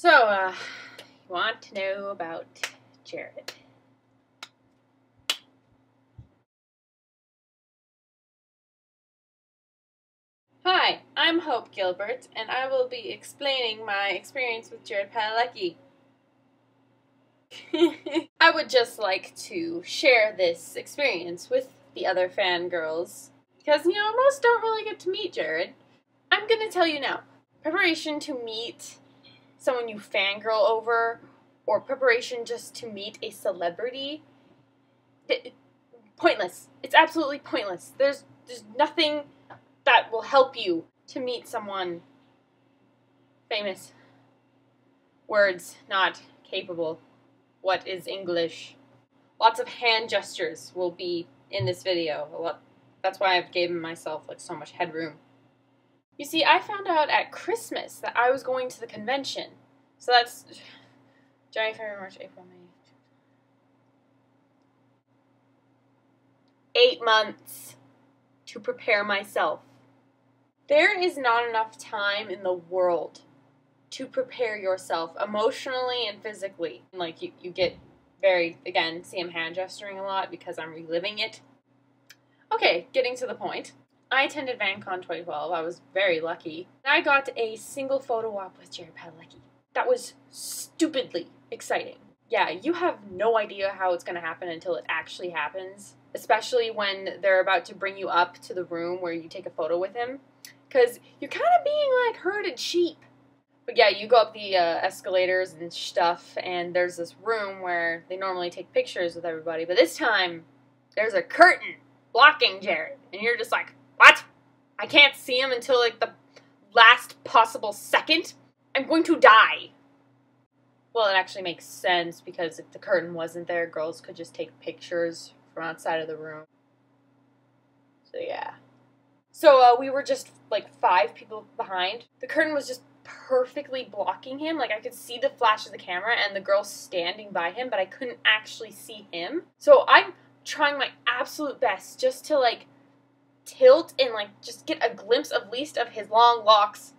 So, you want to know about Jared. Hi, I'm Hope Gilbert, and I will be explaining my experience with Jared Padalecki. I would just like to share this experience with the other fangirls, because, most don't really get to meet Jared. I'm gonna tell you now, preparation to meet someone you fangirl over, or preparation just to meet a celebrity, pointless. It's absolutely pointless. There's nothing that will help you to meet someone famous. Words not capable. What is English? Lots of hand gestures will be in this video. That's why I've given myself so much headroom. You see, I found out at Christmas that I was going to the convention. So that's January, February, March, April, May. 8 months to prepare myself. There is not enough time in the world to prepare yourself emotionally and physically. You get see I'm hand gesturing a lot because I'm reliving it. Okay, getting to the point. I attended VanCon 2012. I was very lucky. I got a single photo op with Jared Padalecki. That was stupidly exciting. Yeah, you have no idea how it's going to happen until it actually happens. Especially when they're about to bring you up to the room where you take a photo with him. Because you're kind of being like herded sheep. But yeah, you go up the escalators and stuff, and there's this room where they normally take pictures with everybody. But this time, there's a curtain blocking Jared. And you're just like, what? I can't see him until the last possible second? I'm going to die. Well, it actually makes sense because if the curtain wasn't there, girls could just take pictures from outside of the room. So yeah. So we were just 5 people behind. The curtain was just perfectly blocking him. I could see the flash of the camera and the girl standing by him, but I couldn't actually see him. So I'm trying my absolute best just to tilt and just get a glimpse at least of his long locks.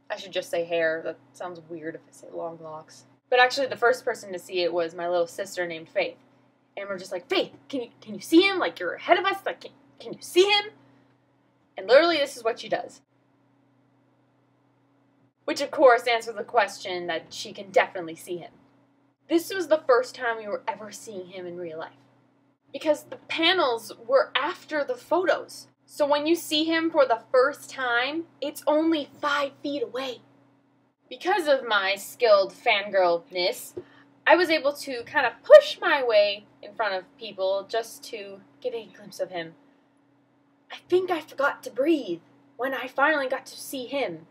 I should just say hair. That sounds weird if I say long locks. But actually the first person to see it was my little sister named Faith. And we're just like, Faith, can you see him? You're ahead of us. Can you see him? And literally this is what she does. Which of course answers the question that she can definitely see him. This was the first time we were ever seeing him in real life. Because the panels were after the photos. So when you see him for the first time, it's only 5 feet away. Because of my skilled fangirlness, I was able to kind of push my way in front of people just to get a glimpse of him. I think I forgot to breathe when I finally got to see him.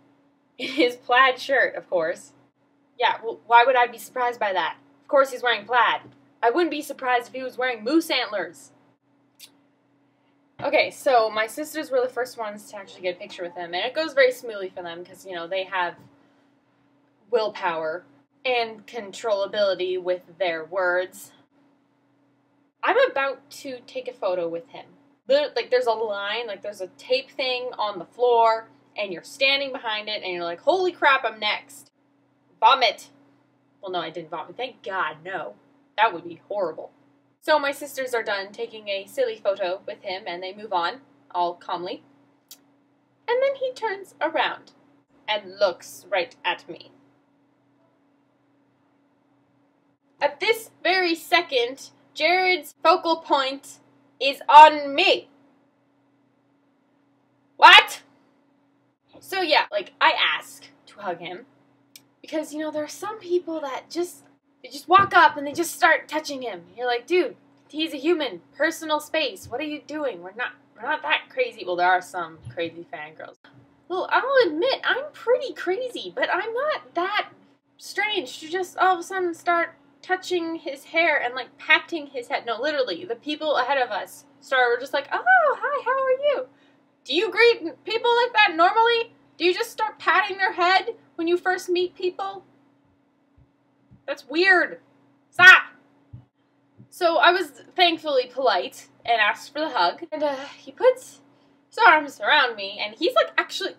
In his plaid shirt, of course. Yeah, well, why would I be surprised by that? Of course he's wearing plaid. I wouldn't be surprised if he was wearing moose antlers. Okay, so my sisters were the first ones to actually get a picture with him, and it goes very smoothly for them because, they have willpower and controllability with their words. I'm about to take a photo with him. There's a line, there's a tape thing on the floor, and you're standing behind it, and you're like, holy crap, I'm next. Vomit. Well, no, I didn't vomit. Thank God, no. That would be horrible. So my sisters are done taking a silly photo with him, and they move on, all calmly. And then he turns around and looks right at me. At this very second, Jared's focal point is on me. What? So yeah, I ask to hug him because, there are some people that they just walk up and they just start touching him. You're like, dude, he's a human. Personal space. What are you doing? We're not that crazy. Well, there are some crazy fangirls. Well, I'll admit, I'm pretty crazy, but I'm not that strange to just all of a sudden start touching his hair and patting his head. No, literally, the people ahead of us were just like, oh, hi, how are you? Do you greet people like that normally? Do you just start patting their head when you first meet people? That's weird. Stop! So I was thankfully polite and asked for the hug. And he puts his arms around me and he's actually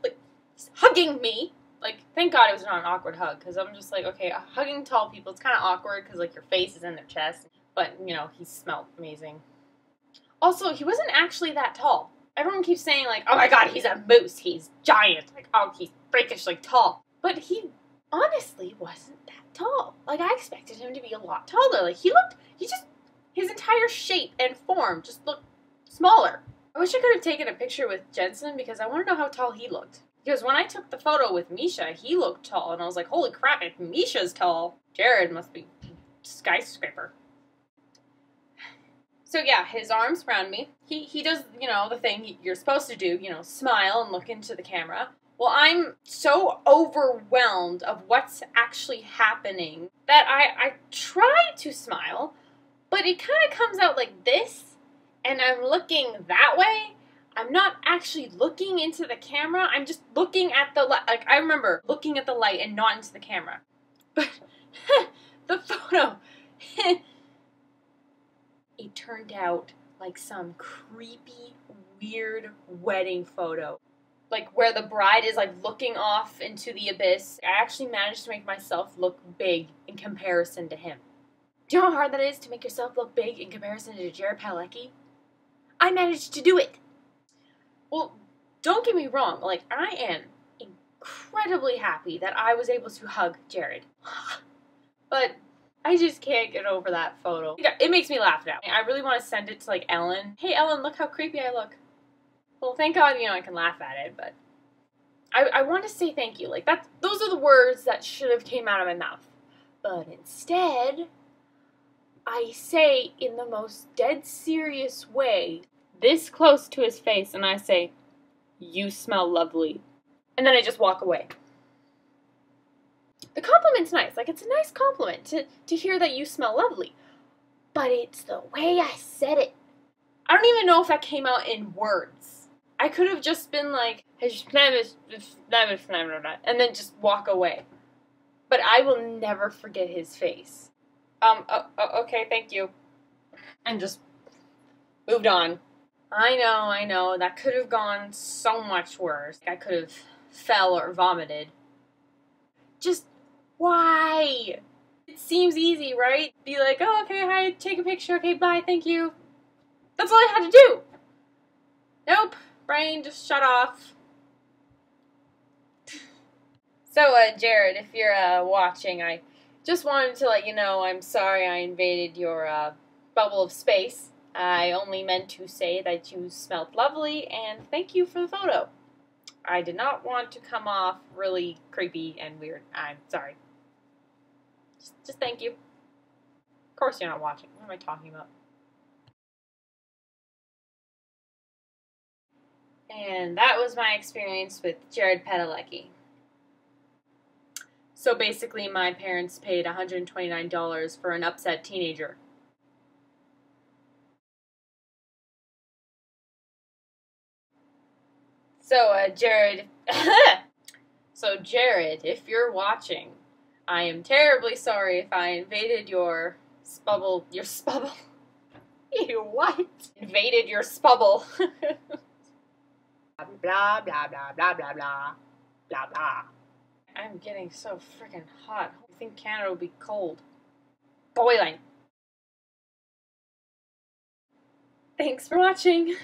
hugging me like, thank God it was not an awkward hug, because I'm just like, okay, hugging tall people, it's kind of awkward, because, like, your face is in their chest. But, you know, he smelled amazing. Also, he wasn't actually that tall. Everyone keeps saying, like, oh my God, he's a moose, he's giant, like, oh, he's freakishly tall. But he honestly wasn't that tall. Like, I expected him to be a lot taller. Like, his entire shape and form just looked smaller. I wish I could have taken a picture with Jensen, because I want to know how tall he looked. Because when I took the photo with Misha, he looked tall, and I was like, holy crap, if Misha's tall, Jared must be skyscraper. So yeah, his arms around me. He does, you know, the thing you're supposed to do, you know, smile and look into the camera. Well, I'm so overwhelmed of what's actually happening that I try to smile, but it kind of comes out like this, and I'm looking that way. I'm not actually looking into the camera. I'm just looking at the light. Like, I remember looking at the light and not into the camera. But the photo, it turned out like some creepy, weird wedding photo. Like, where the bride is, like, looking off into the abyss. I actually managed to make myself look big in comparison to him. Do you know how hard that is to make yourself look big in comparison to Jared Padalecki? I managed to do it! Well, don't get me wrong, like, I am incredibly happy that I was able to hug Jared. But I just can't get over that photo. It makes me laugh now. I really want to send it to, like, Ellen. Hey, Ellen, look how creepy I look. Well, thank God, you know, I can laugh at it, but I want to say thank you. Like, those are the words that should have came out of my mouth. But instead, I say in the most dead serious way, this close to his face, and I say, you smell lovely. And then I just walk away. The compliment's nice. Like, it's a nice compliment to hear that you smell lovely. But it's the way I said it. I don't even know if that came out in words. I could have just been like, and then just walk away. But I will never forget his face. Okay, thank you. And just moved on. I know, that could have gone so much worse. I could have fell or vomited. Just, why? It seems easy, right? Be like, oh, okay, hi, take a picture, okay, bye, thank you. That's all I had to do. Nope, brain just shut off. So, Jared, if you're, watching, I just wanted to let you know I'm sorry I invaded your, bubble of space. I only meant to say that you smelled lovely, and thank you for the photo. I did not want to come off really creepy and weird. I'm sorry. Just thank you. Of course you're not watching. What am I talking about? And that was my experience with Jared Padalecki. So basically, my parents paid $129 for an upset teenager. So, Jared, if you're watching, I am terribly sorry if I invaded your spubble, Ew, what? Invaded your spubble. Blah, blah, blah, blah, blah, blah, blah, blah. I'm getting so freaking hot. I think Canada will be cold. Boiling. Thanks for watching.